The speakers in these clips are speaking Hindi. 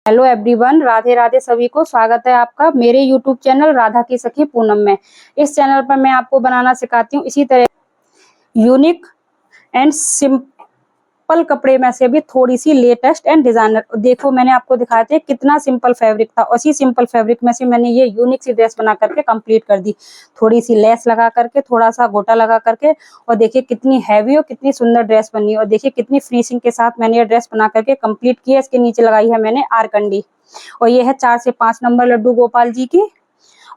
हेलो एवरीवन, राधे राधे सभी को। स्वागत है आपका मेरे यूट्यूब चैनल राधा की सखी पूनम में। इस चैनल पर मैं आपको बनाना सिखाती हूँ इसी तरह यूनिक एंड सिंपल कपड़े में से भी थोड़ी सी लेटेस्ट एंड डिजाइनर। देखो, मैंने आपको दिखाया था कितना सिंपल फैब्रिक था, उसी सिंपल फैब्रिक में से मैंने ये यूनिक सी ड्रेस बना करके कंप्लीट कर दी। थोड़ी सी लेस लगा करके, थोड़ा सा गोटा लगा करके, और देखिए कितनी हैवी और कितनी सुंदर ड्रेस बनी। और देखिए कितनी फिनिशिंग के साथ मैंने ये ड्रेस बना करके कंप्लीट की है। इसके नीचे लगाई है मैंने आरकंडी, और ये है 4 से 5 नंबर लड्डू गोपाल जी की।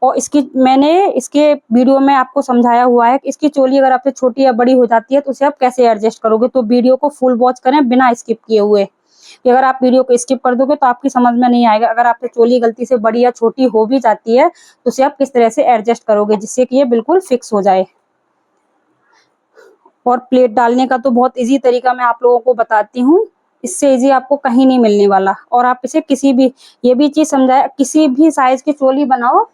और मैंने इसके वीडियो में आपको समझाया हुआ है कि इसकी चोली अगर आपसे छोटी या बड़ी हो जाती है तो उसे आप कैसे एडजस्ट करोगे। तो वीडियो को फुल वॉच करें बिना स्किप किए हुए, कि अगर आप वीडियो को स्किप कर दोगे तो आपकी समझ में नहीं आएगा। अगर आपसे चोली गलती से बड़ी या छोटी हो भी जाती है तो उसे आप किस तरह से एडजस्ट करोगे जिससे कि ये बिल्कुल फिक्स हो जाए। और प्लेट डालने का तो बहुत इजी तरीका मैं आप लोगों को बताती हूँ, इससे इजी आपको कहीं नहीं मिलने वाला। और आप इसे किसी भी, ये भी चीज समझाया, किसी भी साइज की चोली बनाओ,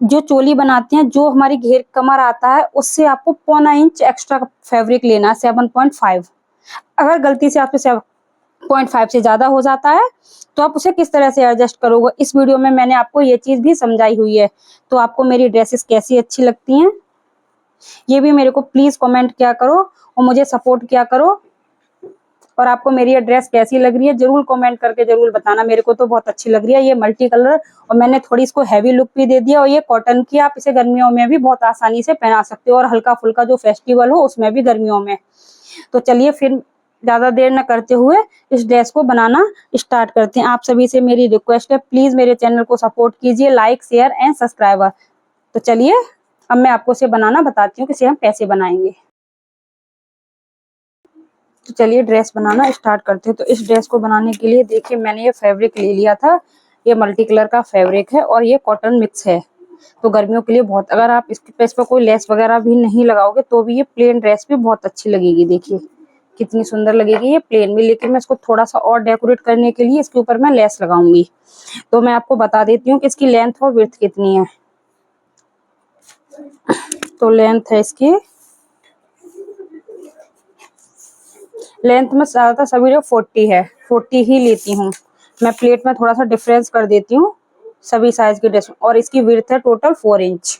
जो चोली बनाते हैं, जो हमारी घेर कमर आता है उससे आपको 0.25 इंच एक्स्ट्रा फैब्रिक लेना है, 7.5। अगर गलती से आपसे 7.5 से ज्यादा हो जाता है तो आप उसे किस तरह से एडजस्ट करोगे, इस वीडियो में मैंने आपको ये चीज भी समझाई हुई है। तो आपको मेरी ड्रेसेस कैसी अच्छी लगती हैं ये भी मेरे को प्लीज कमेंट किया करो और मुझे सपोर्ट किया करो। और आपको मेरी ये ड्रेस कैसी लग रही है जरूर कमेंट करके जरूर बताना। मेरे को तो बहुत अच्छी लग रही है ये मल्टी कलर, और मैंने थोड़ी इसको हैवी लुक भी दे दिया। और ये कॉटन की, आप इसे गर्मियों में भी बहुत आसानी से पहना सकते हो, और हल्का फुल्का जो फेस्टिवल हो उसमें भी गर्मियों में। तो चलिए फिर ज्यादा देर न करते हुए इस ड्रेस को बनाना स्टार्ट करते हैं। आप सभी से मेरी रिक्वेस्ट है, प्लीज मेरे चैनल को सपोर्ट कीजिए, लाइक शेयर एंड सब्सक्राइबर। तो चलिए अब मैं आपको इसे बनाना बताती हूँ कि इसे हम कैसे बनाएंगे। तो चलिए ड्रेस बनाना स्टार्ट करते हैं। तो इस ड्रेस को बनाने के लिए देखिए मैंने ये फैब्रिक ले लिया था, ये मल्टी कलर का फैब्रिक है और ये कॉटन मिक्स है। तो गर्मियों के लिए बहुत, अगर आप इस पर कोई लेस वगैरह भी नहीं लगाओगे तो भी ये प्लेन ड्रेस भी बहुत अच्छी लगेगी। देखिए कितनी सुंदर लगेगी ये प्लेन में, लेकिन मैं इसको थोड़ा सा और डेकोरेट करने के लिए इसके ऊपर मैं लेस लगाऊंगी। तो मैं आपको बता देती हूँ कि इसकी लेंथ और विड्थ कितनी है। तो लेंथ है इसकी, लेंथ में ज्यादातर सभी जो 40 है, 40 ही लेती हूँ मैं। प्लेट में थोड़ा सा डिफरेंस कर देती हूँ सभी साइज के ड्रेस। और इसकी विड्थ है टोटल 4 इंच।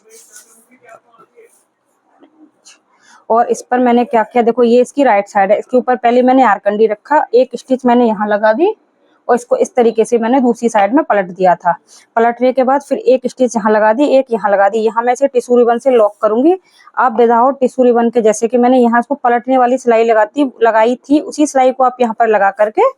और इस पर मैंने क्या किया, देखो ये इसकी राइट साइड है, इसके ऊपर पहले मैंने आरकंडी रखा, एक स्टिच मैंने यहाँ लगा दी और इसको इस तरीके से मैंने दूसरी साइड में पलट दिया था। पलटने के बाद फिर एक स्टिच यहाँ लगा दी, एक यहाँ लगा दी। यहाँ मैं इसे टिश्यू रिबन से लॉक करूंगी। आप विदाउट टिश्यू रिबन के, जैसे कि मैंने यहाँ इसको पलटने वाली सिलाई लगाई थी, उसी सिलाई को आप यहाँ पर लगा करके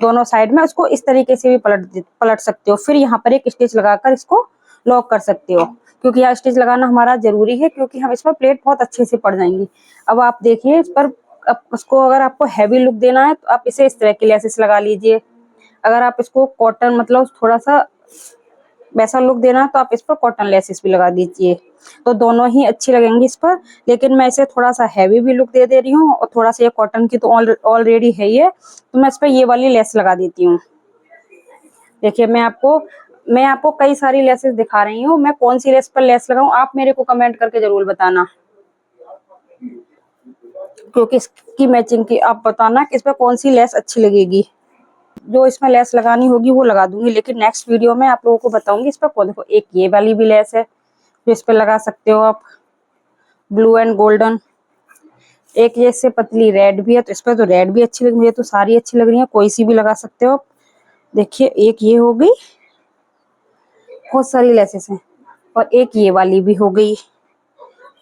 दोनों साइड में उसको इस तरीके से भी पलट सकते हो। फिर यहाँ पर एक स्टिच लगाकर इसको लॉक कर सकते हो, क्योंकि यहाँ स्टिच लगाना हमारा जरूरी है, क्योंकि हम इस पर प्लेट बहुत अच्छे से पड़ जाएंगी। अब आप देखिए इस पर, अब उसको अगर आपको हैवी लुक देना है तो आप इसे इस तरह की लेसेस लगा लीजिए। अगर आप इसको कॉटन, मतलब थोड़ा सा वैसा लुक देना है तो आप इस पर कॉटन लेसेस भी लगा दीजिए, तो दोनों ही अच्छी लगेंगी इस पर। लेकिन मैं इसे थोड़ा सा हैवी भी लुक दे रही हूँ, और थोड़ा सा ये कॉटन की तो ऑलरेडी है ये, तो मैं इस पर ये वाली लेस लगा देती हूँ। देखिए मैं आपको कई सारी लेसेस दिखा रही हूँ, मैं कौन सी लेस पर लेस लगाऊं आप मेरे को कमेंट करके जरूर बताना, क्योंकि इसकी मैचिंग की आप बताना कि इस पर कौन सी लेस अच्छी लगेगी। जो इसमें लेस लगानी होगी वो लगा दूंगी, लेकिन नेक्स्ट वीडियो में आप लोगों को बताऊंगी इस पर कौन। देखो एक ये वाली भी लेस है जो इस पर लगा सकते हो आप, ब्लू एंड गोल्डन। एक ये इससे पतली रेड भी है, तो इस पर तो रेड भी अच्छी लगी, मुझे तो सारी अच्छी लग रही है, कोई सी भी लगा सकते हो आप। देखिए एक ये हो गई, बहुत सारी लेसेस हैं। और एक ये वाली भी हो गई,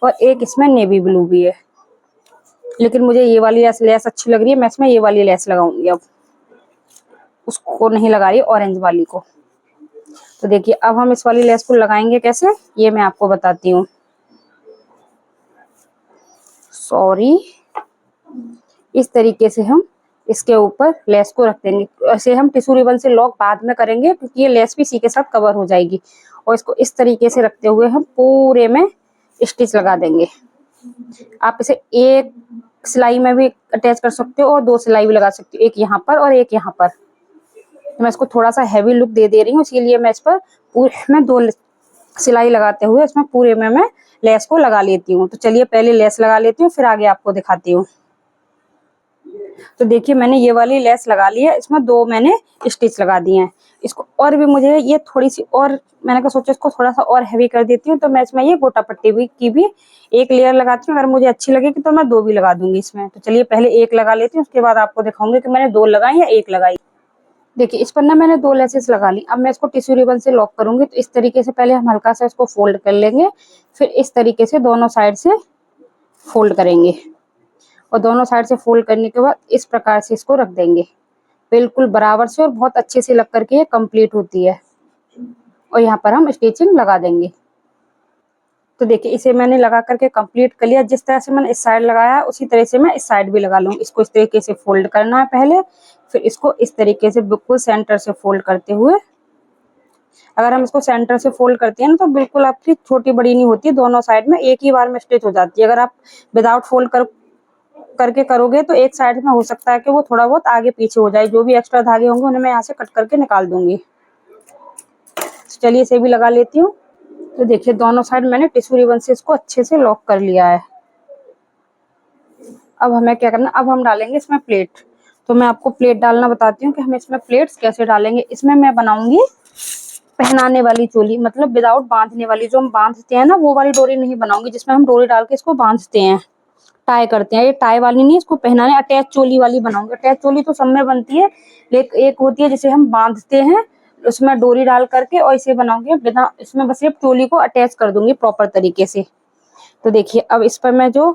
और एक इसमें नेवी ब्लू भी है, लेकिन मुझे ये वाली लेस अच्छी लग रही है, मैं इसमें ये वाली लेस लगाऊंगी। अब उसको नहीं लगा रही, ऑरेंज वाली को। तो देखिए अब हम इस वाली लेस को लगाएंगे कैसे, ये मैं आपको बताती हूँ। सॉरी, इस तरीके से हम इसके ऊपर लेस को रख देंगे। ऐसे हम टिश्यू रिबन से लॉक बाद में करेंगे, क्योंकि ये लेस भी इसी के साथ कवर हो जाएगी। और इसको इस तरीके से रखते हुए हम पूरे में स्टिच लगा देंगे। आप इसे एक सिलाई में भी अटैच कर सकते हो और 2 सिलाई भी लगा सकते हो, एक यहाँ पर और एक यहाँ पर। तो मैं इसको थोड़ा सा हैवी लुक दे रही हूँ, इसीलिए मैं इस पर पूरे में 2 सिलाई लगाते हुए इसमें पूरे में मैं लेस को लगा लेती हूँ। तो चलिए पहले लेस लगा लेती हूँ, फिर आगे आपको दिखाती हूँ। तो देखिए मैंने ये वाली लेस लगा ली है, इसमें 2 मैंने स्टिच लगा दिए हैं। इसको और भी मुझे ये थोड़ी सी और मैंने कहा सोचा इसको थोड़ा सा और हैवी कर देती हूँ, तो मैं इसमें ये गोटा पट्टी भी की भी 1 लेयर लगाती हूँ। अगर मुझे अच्छी लगेगी तो मैं 2 भी लगा दूंगी इसमें। तो चलिए पहले 1 लगा लेती हूँ, उसके बाद आपको दिखाऊंगी कि मैंने 2 लगाई या 1 लगाई। देखिए इस पर ना मैंने 2 लेसेस लगा ली। अब मैं इसको टिश्यू रिबन से लॉक करूंगी। तो इस तरीके से पहले हम हल्का सा इसको फोल्ड कर लेंगे, फिर इस तरीके से दोनों साइड से फोल्ड करेंगे और दोनों साइड से फोल्ड करने के बाद इस प्रकार से इसको रख देंगे बिल्कुल बराबर से, और बहुत अच्छे से लग करके ये कंप्लीट होती है। और यहाँ पर हम स्टिचिंग लगा देंगे। तो देखिए इसे मैंने लगा करके कंप्लीट कर लिया। जिस तरह से मैंने इस साइड लगाया उसी तरह से मैं इस साइड भी लगा लूँगी। इसको इस तरीके से फोल्ड करना है पहले, फिर इसको इस तरीके से बिल्कुल सेंटर से फोल्ड करते हुए, अगर हम इसको सेंटर से फोल्ड करते हैं ना तो बिल्कुल आपकी छोटी बड़ी नहीं होती, दोनों साइड में एक ही बार में स्टिच हो जाती है। अगर आप विदाउट फोल्ड करके करोगे तो एक साइड में हो सकता है कि वो थोड़ा बहुत आगे पीछे हो जाए। जो भी एक्स्ट्रा धागे होंगे उन्हें मैं यहाँ से कट करके निकाल दूंगी। चलिए इसे भी लगा लेती हूँ। तो देखिए दोनों साइड मैंने टिश्यू रिबन से इसको अच्छे से लॉक कर लिया है। अब हमें क्या करना, अब हम डालेंगे इसमें प्लेट। तो मैं आपको प्लेट डालना बताती हूँ कि हम इसमें प्लेट्स कैसे डालेंगे। इसमें मैं बनाऊंगी पहनाने वाली चोली, मतलब विदाउट बांधने वाली। जो हम बांधते हैं ना वो वाली डोरी नहीं बनाऊंगी, जिसमें हम डोरी डाल के इसको बांधते हैं, टाई करते हैं। ये टाई वाली नहीं, इसको पहनाने अटैच चोली वाली बनाऊंगी। अटैच चोली तो सब में बनती है, लेकिन एक होती है जिसे हम बांधते हैं, उसमें डोरी डाल करके, और इसे बनाऊंगी बिना, इसमें बस ये चोली को अटैच कर दूंगी प्रॉपर तरीके से। तो देखिए अब इस पर मैं जो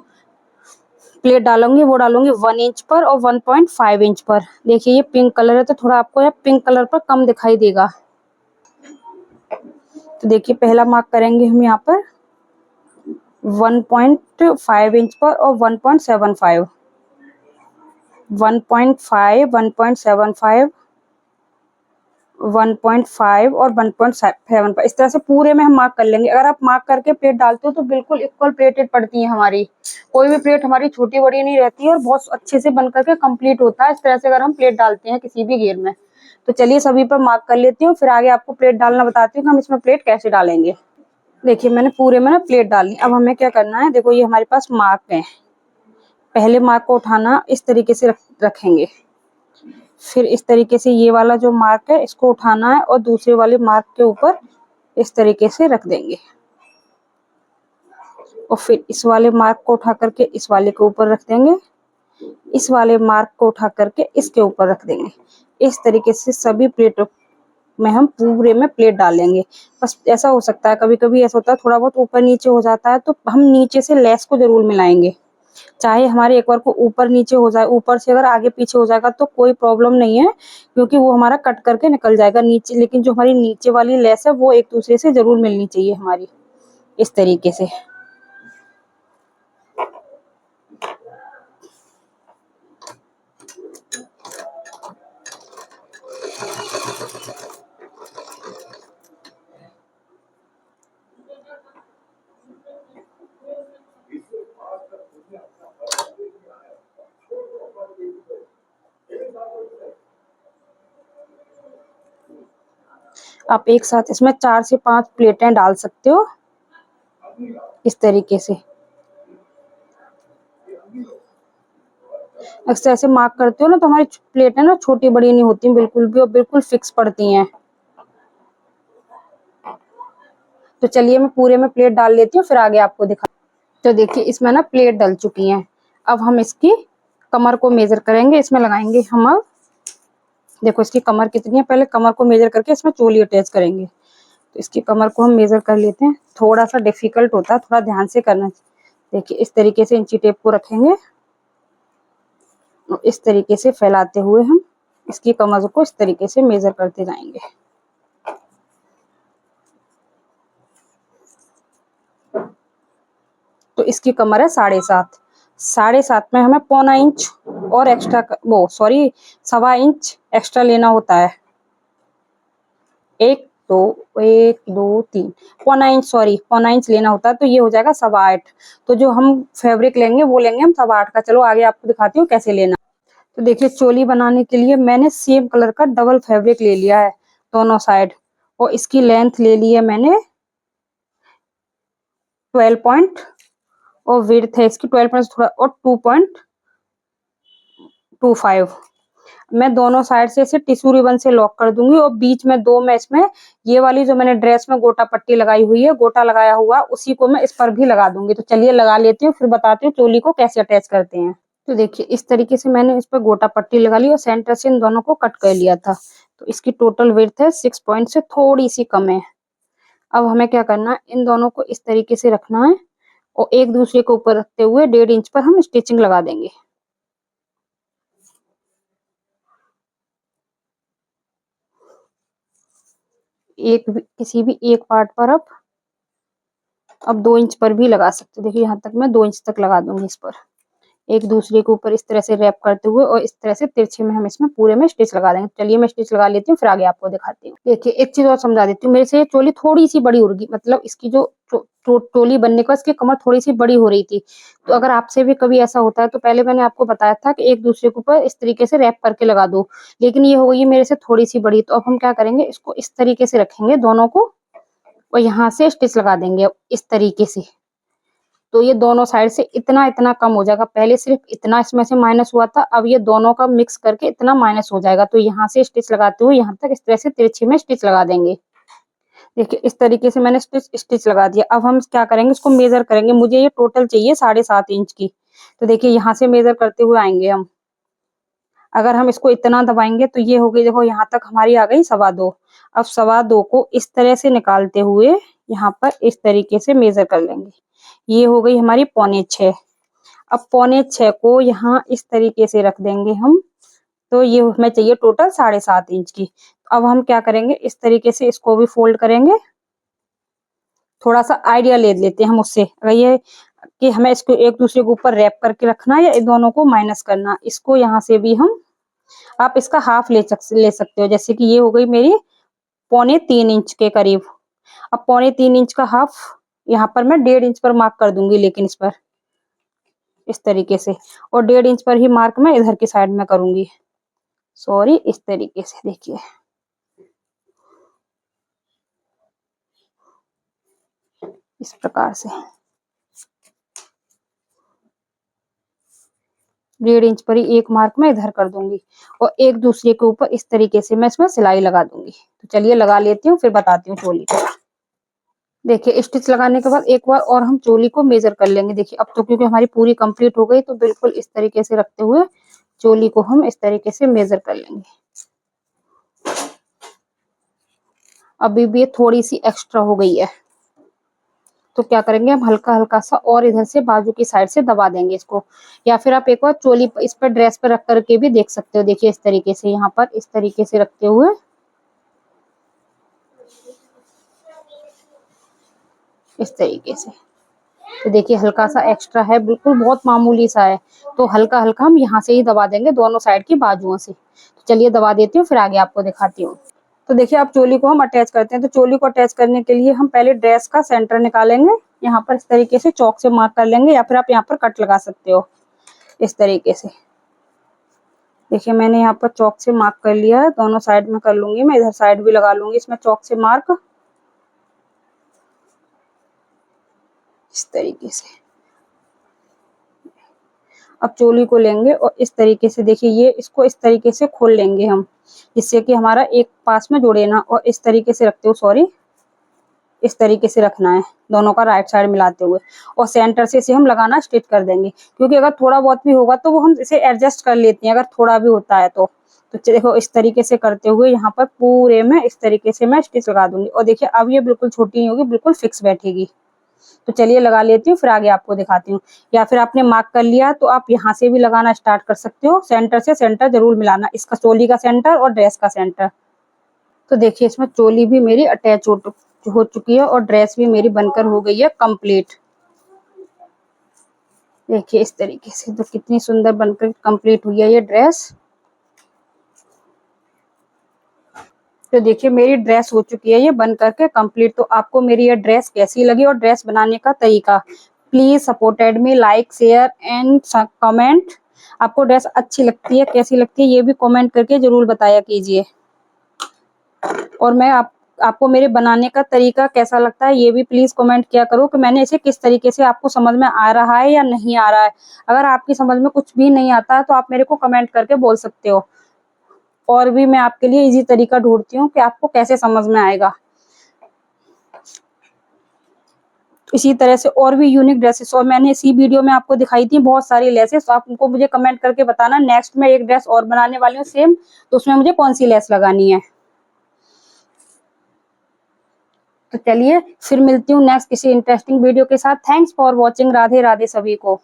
प्लेट डालूंगी वो डालूंगी 1 इंच पर और 1.5 इंच पर। देखिए ये पिंक कलर है तो थोड़ा आपको ये पिंक कलर पर कम दिखाई देगा। तो देखिए पहला मार्क करेंगे हम यहाँ पर 1.5 इंच पर और 1.75, 1.5, 1.75, 1.5 और 1.7 पर, इस तरह से पूरे में हम मार्क कर लेंगे। अगर आप मार्क करके प्लेट डालते हो तो बिल्कुल इक्वल प्लेटेड पड़ती है हमारी, कोई भी प्लेट हमारी छोटी बड़ी नहीं रहती है और बहुत अच्छे से बन करके कंप्लीट होता है इस तरह से अगर हम प्लेट डालते हैं किसी भी घेर में। तो चलिए सभी पर मार्क कर लेती हूँ, फिर आगे आपको प्लेट डालना बताती हूँ कि हम इसमें प्लेट कैसे डालेंगे। देखिए मैंने पूरे में ना प्लेट डाल ली। अब हमें क्या करना है, देखो ये हमारे पास मार्क है। पहले मार्क को उठाना इस तरीके से रखेंगे, फिर इस तरीके से ये वाला जो मार्क है इसको उठाना है और दूसरे वाले मार्क के ऊपर इस तरीके से रख देंगे, और फिर इस वाले मार्क को उठा करके इस वाले के ऊपर रख देंगे, इस वाले मार्क को उठा करके इसके ऊपर रख देंगे। इस तरीके से सभी प्लेटों में हम पूरे में प्लेट डालेंगे। बस ऐसा हो सकता है कभी कभी ऐसा होता है थोड़ा बहुत ऊपर नीचे हो जाता है, तो हम नीचे से लेस को जरूर मिलाएंगे। चाहे हमारे एक बार को ऊपर नीचे हो जाए, ऊपर से अगर आगे पीछे हो जाएगा तो कोई प्रॉब्लम नहीं है, क्योंकि वो हमारा कट करके निकल जाएगा नीचे। लेकिन जो हमारी नीचे वाली लेस है वो एक दूसरे से जरूर मिलनी चाहिए हमारी, इस तरीके से। आप एक साथ इसमें 4 से 5 प्लेटें डाल सकते हो इस तरीके से। अक्सर ऐसे मार्क करते हो ना तो हमारी प्लेटें ना छोटी बड़ी नहीं होती बिल्कुल भी, और बिल्कुल फिक्स पड़ती हैं। तो चलिए मैं पूरे में प्लेट डाल लेती हूँ, फिर आगे आपको दिखा। तो देखिए इसमें ना प्लेट डल चुकी हैं। अब हम इसकी कमर को मेजर करेंगे, इसमें लगाएंगे हम। अब देखो इसकी कमर कितनी है, पहले कमर को मेजर करके इसमें चोली अटैच करेंगे। तो इसकी कमर को हम मेजर कर लेते हैं। थोड़ा सा डिफिकल्ट होता है, थोड़ा ध्यान से करना। देखिए इस तरीके से इंची टेप को रखेंगे और इस तरीके से फैलाते हुए हम इसकी कमर को इस तरीके से मेजर करते जाएंगे। तो इसकी कमर है 7.5, 7.5 में हमें 0.25 इंच और एक्स्ट्रा, वो सॉरी 1.25 इंच एक्स्ट्रा लेना होता है। 1 2 1 2 3 0.25 इंच, सॉरी 0.25 इंच लेना होता है, तो ये हो जाएगा 8.25। तो जो हम फैब्रिक लेंगे वो लेंगे हम 8.25 का। चलो आगे आपको दिखाती हूँ कैसे लेना। तो देखिए चोली बनाने के लिए मैंने सेम कलर का डबल फैब्रिक ले लिया है दोनों साइड, और इसकी लेंथ ले ली है मैंने 12 पॉइंट, और विड्थ है इसकी 12 पॉइंट थोड़ा, और 25। मैं दोनों साइड से इसे टिश्यू रिबन से लॉक कर दूंगी और बीच में दो मैं इसमें ये वाली जो मैंने ड्रेस में गोटा पट्टी लगाई हुई है, गोटा लगाया हुआ, उसी को मैं इस पर भी लगा दूंगी। तो चलिए लगा लेती हूँ, फिर बताती हूँ चोली को कैसे अटैच करते हैं। तो देखिए इस तरीके से मैंने इस पर गोटा पट्टी लगा ली और सेंटर से इन दोनों को कट कर लिया था। तो इसकी टोटल विड्थ है 6 पॉइंट से थोड़ी सी कम है। अब हमें क्या करना है, इन दोनों को इस तरीके से रखना है और एक दूसरे के ऊपर रखते हुए 1.5 इंच पर हम स्टिचिंग लगा देंगे। किसी भी एक पार्ट पर अब 2 इंच पर भी लगा सकते हो। देखिए यहाँ तक मैं 2 इंच तक लगा दूंगी इस पर, एक दूसरे के ऊपर इस तरह से रैप करते हुए और इस तरह से तिरछे में हम इसमें पूरे में स्टिच लगा देंगे। चलिए मैं स्टिच लगा लेती हूँ, फिर आगे आपको दिखाती हूँ। देखिए एक चीज और समझा देती हूँ, मेरे से ये चोली थोड़ी सी बड़ी होगी, मतलब इसकी जो चोली बनने का इसकी कमर थोड़ी सी बड़ी हो रही थी। तो अगर आपसे भी कभी ऐसा होता है तो पहले मैंने आपको बताया था कि एक दूसरे के ऊपर इस तरीके से रैप करके लगा दो, लेकिन ये हो गई मेरे से थोड़ी सी बड़ी। तो अब हम क्या करेंगे, इसको इस तरीके से रखेंगे दोनों को और यहाँ से स्टिच लगा देंगे अब इस तरीके से। तो ये दोनों साइड से इतना इतना कम हो जाएगा। पहले सिर्फ इतना इसमें से माइनस हुआ था, अब ये दोनों का मिक्स करके इतना माइनस हो जाएगा। तो यहाँ से स्टिच लगाते हुए यहाँ तक इस तरह से तिरछे में स्टिच लगा देंगे। देखिए इस तरीके से मैंने स्टिच लगा दिया। अब हम क्या करेंगे, इसको मेजर करेंगे। मुझे ये टोटल चाहिए 7.5 इंच की। तो देखिए यहाँ से मेजर करते हुए आएंगे हम। अगर हम इसको इतना दबाएंगे तो ये हो गई, देखो यहाँ तक हमारी आ गई 2.25। अब 2.25 को इस तरह से निकालते हुए यहाँ पर इस तरीके से मेजर कर लेंगे। ये हो गई हमारी 5.25। अब 5.25 को यहाँ इस तरीके से रख देंगे हम। तो ये हमें चाहिए टोटल 7.5 इंच की। अब हम क्या करेंगे, इस तरीके से इसको भी फोल्ड करेंगे। थोड़ा सा आइडिया ले लेते हैं हम उससे, अगर ये कि हमें इसको एक दूसरे के ऊपर रैप करके रखना या इन दोनों को माइनस करना। इसको यहाँ से भी हम, आप इसका हाफ ले सकते हो। जैसे कि ये हो गई मेरी 2.25 इंच के करीब। अब 2.25 इंच का हाफ यहाँ पर मैं 1.5 इंच पर मार्क कर दूंगी, लेकिन इस पर इस तरीके से, और 1.5 इंच पर ही मार्क मैं इधर की साइड में करूंगी। सॉरी, इस तरीके से देखिए इस प्रकार से 1.5 इंच पर ही एक मार्क मैं इधर कर दूंगी और एक दूसरे के ऊपर इस तरीके से मैं इसमें सिलाई लगा दूंगी। तो चलिए लगा लेती हूँ, फिर बताती हूँ चोली को। देखिए स्टिच लगाने के बाद एक बार और हम चोली को मेजर कर लेंगे। देखिए अब तो क्योंकि हमारी पूरी कंप्लीट हो गई, तो बिल्कुल इस तरीके से रखते हुए चोली को हम इस तरीके से मेजर कर लेंगे। अभी भी ये थोड़ी सी एक्स्ट्रा हो गई है, तो क्या करेंगे हम हल्का हल्का सा और इधर से बाजू की साइड से दबा देंगे इसको। या फिर आप एक बार चोली इस पर ड्रेस पर रख करके भी देख सकते हो। देखिए इस तरीके से यहाँ पर इस तरीके से रखते हुए इस तरीके से। तो देखिए हल्का सा एक्स्ट्रा है, बिल्कुल बहुत मामूली सा है। तो हल्का हल्का हम यहाँ से ही दबा देंगे दोनों साइड की बाजुओं से। तो चलिए दबा देती हूँ, फिर आगे आपको दिखाती हूँ। तो देखिए अब चोली को हम अटैच करते हैं। तो चोली को अटैच करने के लिए हम पहले ड्रेस का सेंटर निकालेंगे। यहाँ पर इस तरीके से चौक से मार्क कर लेंगे, या फिर आप यहाँ पर कट लगा सकते हो इस तरीके से। देखिए मैंने यहाँ पर चौक से मार्क कर लिया है, दोनों साइड में कर लूंगी मैं, इधर साइड भी लगा लूंगी इसमें चौक से मार्क इस तरीके से। अब चोली को लेंगे और इस तरीके से, देखिए ये इसको इस तरीके से खोल लेंगे हम, जिससे कि हमारा एक पास में जुड़े ना। और इस तरीके से रखते हो, सॉरी, इस तरीके से रखना है दोनों का राइट साइड मिलाते हुए, और सेंटर से इसे हम लगाना स्टिच कर देंगे। क्योंकि अगर थोड़ा बहुत भी होगा तो वो हम इसे एडजस्ट कर लेते हैं, अगर थोड़ा भी होता है तो। देखो इस तरीके से करते हुए यहाँ पर पूरे में इस तरीके से मैं स्टिच लगा दूंगी। और देखिए अब ये बिल्कुल छोटी नहीं होगी, बिल्कुल फिक्स बैठेगी। तो चलिए लगा लेती हूँ, फिर आगे आपको दिखाती हूँ। या फिर आपने मार्क कर लिया तो आप यहाँ से भी लगाना स्टार्ट कर सकते हो। सेंटर से सेंटर जरूर मिलाना, इसका चोली का सेंटर और ड्रेस का सेंटर। तो देखिए इसमें चोली भी मेरी अटैच हो चुकी है और ड्रेस भी मेरी बनकर हो गई है कंप्लीट। देखिए इस तरीके से तो कितनी सुंदर बनकर कंप्लीट हुई है ये ड्रेस। तो देखिए मेरी ड्रेस हो चुकी है ये बन करके कंप्लीट। तो आपको मेरी ये ड्रेस कैसी लगी और ड्रेस बनाने का तरीका, please supported me, like share and comment. आपको ड्रेस अच्छी लगती है, कैसी लगती है, ये भी कमेंट करके जरूर बताया कीजिए। और मैं आप आपको मेरे बनाने का तरीका कैसा लगता है ये भी प्लीज कमेंट किया करो कि मैंने इसे किस तरीके से आपको समझ में आ रहा है या नहीं आ रहा है। अगर आपकी समझ में कुछ भी नहीं आता तो आप मेरे को कमेंट करके बोल सकते हो, और भी मैं आपके लिए इजी तरीका ढूंढती हूँ कि आपको कैसे समझ में आएगा। इसी तरह से और भी यूनिक ड्रेसेस और मैंने इसी वीडियो में आपको दिखाई थी बहुत सारी लेसेस, तो आप उनको मुझे कमेंट करके बताना। नेक्स्ट मैं एक ड्रेस और बनाने वाली हूँ सेम, तो उसमें मुझे कौन सी लेस लगानी है। तो चलिए फिर मिलती हूँ नेक्स्ट किसी इंटरेस्टिंग वीडियो के साथ। Thanks for watching. Radhe Radhe सभी को।